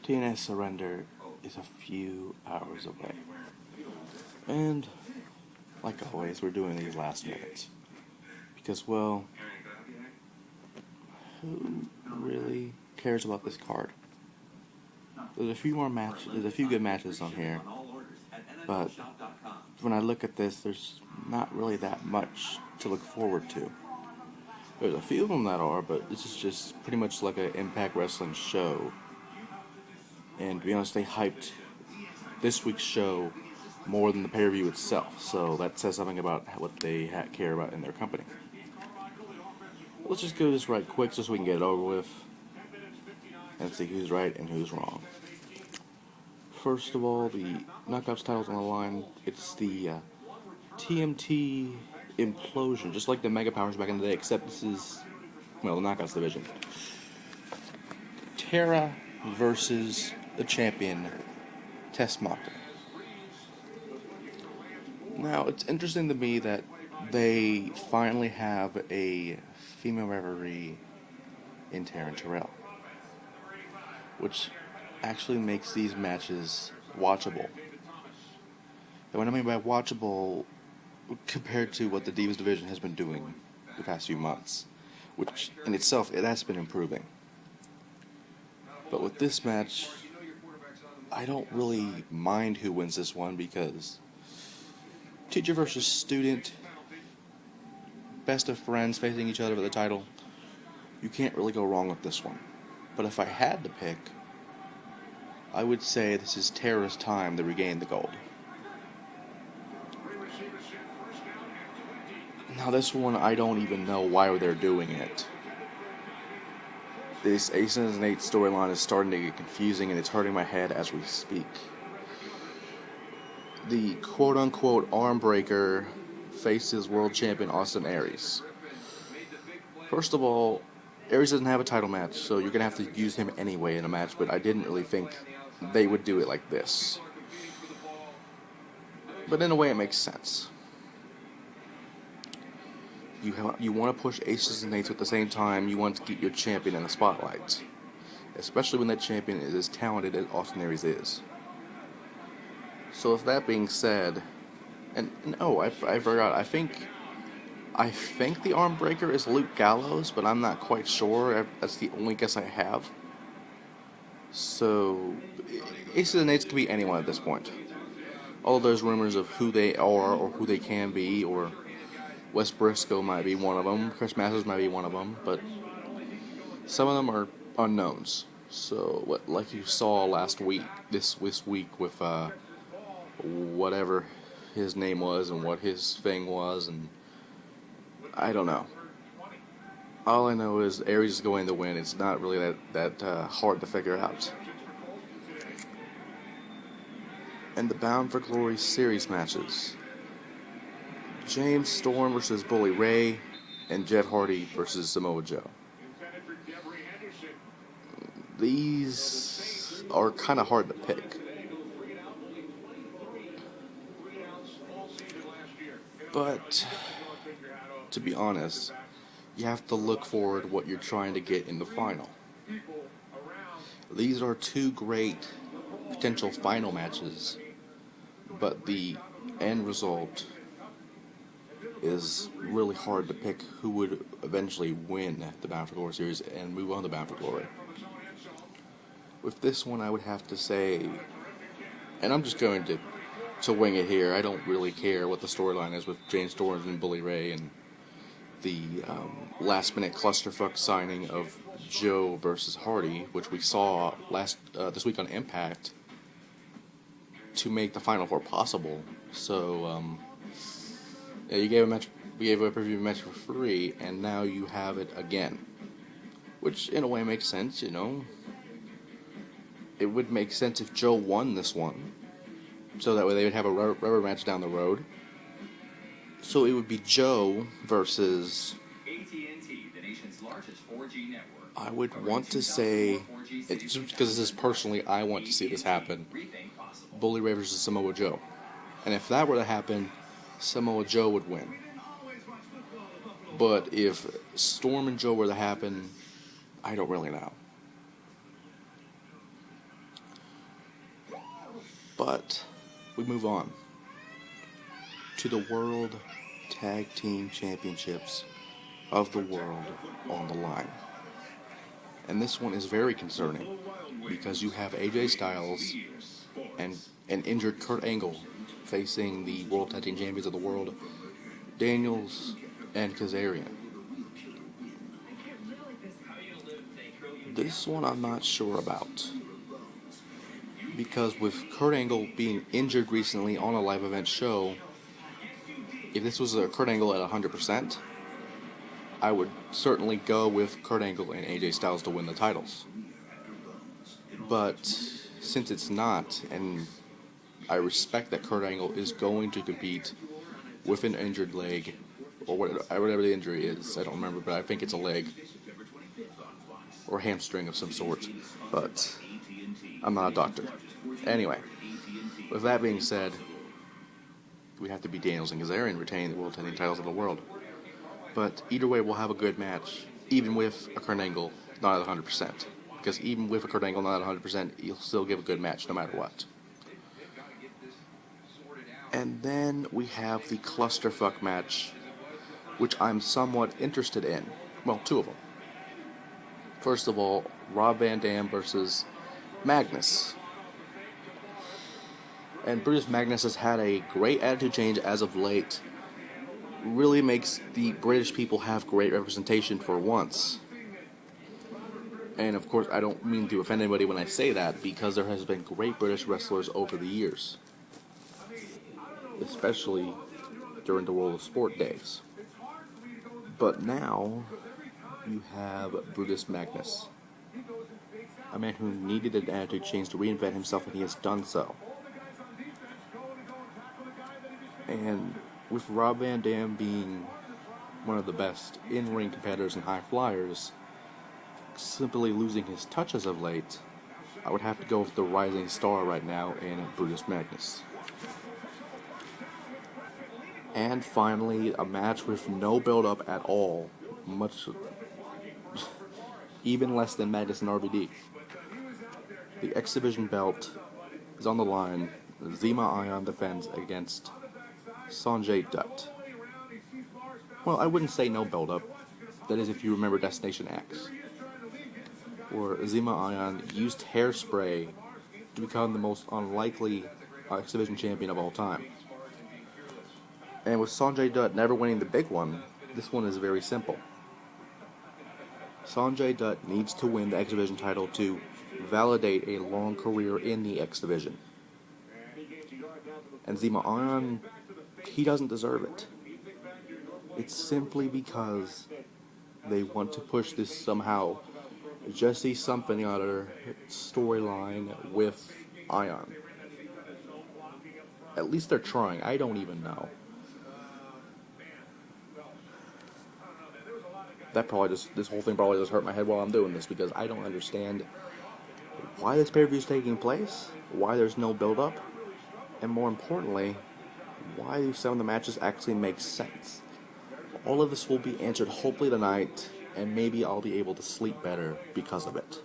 TNA Surrender is a few hours away. And, like always, we're doing these last minutes. Because, well, who really cares about this card? There's a few good matches on here. But when I look at this, there's not really that much to look forward to. There's a few of them that are, but this is just pretty much like an Impact Wrestling show. And to be honest, they hyped this week's show more than the pay-per-view itself, so that says something about what they care about in their company. Let's just go this right quick just so we can get it over with and see who's right and who's wrong. First of all, the Knockouts title's on the line. It's the TMT Implosion, just like the Mega Powers back in the day, except this is, well, the Knockouts division. Tara versus the champion, Tess Mocton. Now, it's interesting to me that they finally have a female referee in Taryn Terrell, which actually makes these matches watchable. And what I mean by watchable, compared to what the Divas division has been doing the past few months, which in itself, it has been improving. But with this match, I don't really mind who wins this one because teacher versus student, best of friends facing each other for the title, you can't really go wrong with this one. But if I had to pick, I would say this is Tara's time to regain the gold. Now this one, I don't even know why they're doing it. This Aces and Eights storyline is starting to get confusing and it's hurting my head as we speak. The quote-unquote arm breaker faces world champion Austin Aries. First of all, Aries doesn't have a title match, so you're going to have to use him anyway in a match, but I didn't really think they would do it like this. But in a way, it makes sense. You want to push Aces and Eights at the same time you want to keep your champion in the spotlight, especially when that champion is as talented as Austin Aries is. So with that being said, I forgot, I think the arm breaker is Luke Gallows, but I'm not quite sure. That's the only guess I have. So, Aces and Eights could be anyone at this point. All there's rumors of who they are or who they can be, or Wes Briscoe might be one of them, Chris Masters might be one of them, but some of them are unknowns. So, like you saw this week with whatever his name was and what his thing was, and I don't know. All I know is Aries is going to win. It's not really that hard to figure out. And the Bound for Glory series matches: James Storm versus Bully Ray, and Jeff Hardy versus Samoa Joe. These are kind of hard to pick. But, to be honest, you have to look forward to what you're trying to get in the final. These are two great potential final matches, but the end result is really hard to pick who would eventually win the Bound for Glory series and move on to Bound for Glory. With this one, I would have to say, and I'm just going to wing it here, I don't really care what the storyline is with James Storm and Bully Ray and the last-minute clusterfuck signing of Joe versus Hardy, which we saw this week on Impact, to make the Final Four possible. So, yeah, we gave a pay-per-view match for free, and now you have it again, which in a way makes sense. It would make sense if Joe won this one, so that way they would have a rubber match down the road. So it would be Joe versus, AT&T, the nation's largest 4G network. I would want to say, just because this is personally, I want to see this happen, Bully Ray versus Samoa Joe. And if that were to happen, Samoa Joe would win. But if Storm and Joe were to happen, I don't really know. But we move on to the World Tag Team Championships of the world on the line. And this one is very concerning because you have AJ Styles and an injured Kurt Angle facing the World Tag Team Champions of the world, Daniels and Kazarian. This one I'm not sure about, because with Kurt Angle being injured recently on a live event show, if this was a Kurt Angle at 100%, I would certainly go with Kurt Angle and AJ Styles to win the titles. But since it's not, and I respect that Kurt Angle is going to compete with an injured leg, or whatever the injury is, I don't remember, but I think it's a leg or hamstring of some sort, but I'm not a doctor. Anyway, with that being said, we have to be Daniels and Kazarian retaining the World Tag Team titles of the world. But either way, we'll have a good match, even with a Kurt Angle not at 100%. Because even with a Kurt Angle not at 100%, he'll still give a good match no matter what. And then we have the clusterfuck match, which I'm somewhat interested in. Well, two of them. First of all, Rob Van Dam versus Magnus. And Brutus Magnus has had a great attitude change as of late. Really makes the British people have great representation for once. And of course, I don't mean to offend anybody when I say that, because there has been great British wrestlers over the years. Especially during the World of Sport days. But now, you have Brutus Magnus. A man who needed an attitude change to reinvent himself, and he has done so. And with Rob Van Dam being one of the best in-ring competitors and high flyers, simply losing his touch as of late, I would have to go with the rising star right now in Brutus Magnus. And finally, a match with no build-up at all, much even less than Magnus and RVD. The X Division belt is on the line. Zema Ion defends against Sanjay Dutt. Well, I wouldn't say no build-up. That is if you remember Destination X, where Zema Ion used hairspray to become the most unlikely X Division champion of all time. And with Sanjay Dutt never winning the big one, this one is very simple. Sanjay Dutt needs to win the X Division title to validate a long career in the X Division. And Zema Ion, he doesn't deserve it. It's simply because they want to push this somehow Jesse something other storyline with Ion. At least they're trying. I don't even know. This whole thing probably just hurt my head while I'm doing this, because I don't understand why this pay-per-view is taking place, why there's no build-up, and more importantly, why some of the matches actually make sense. All of this will be answered hopefully tonight, and maybe I'll be able to sleep better because of it.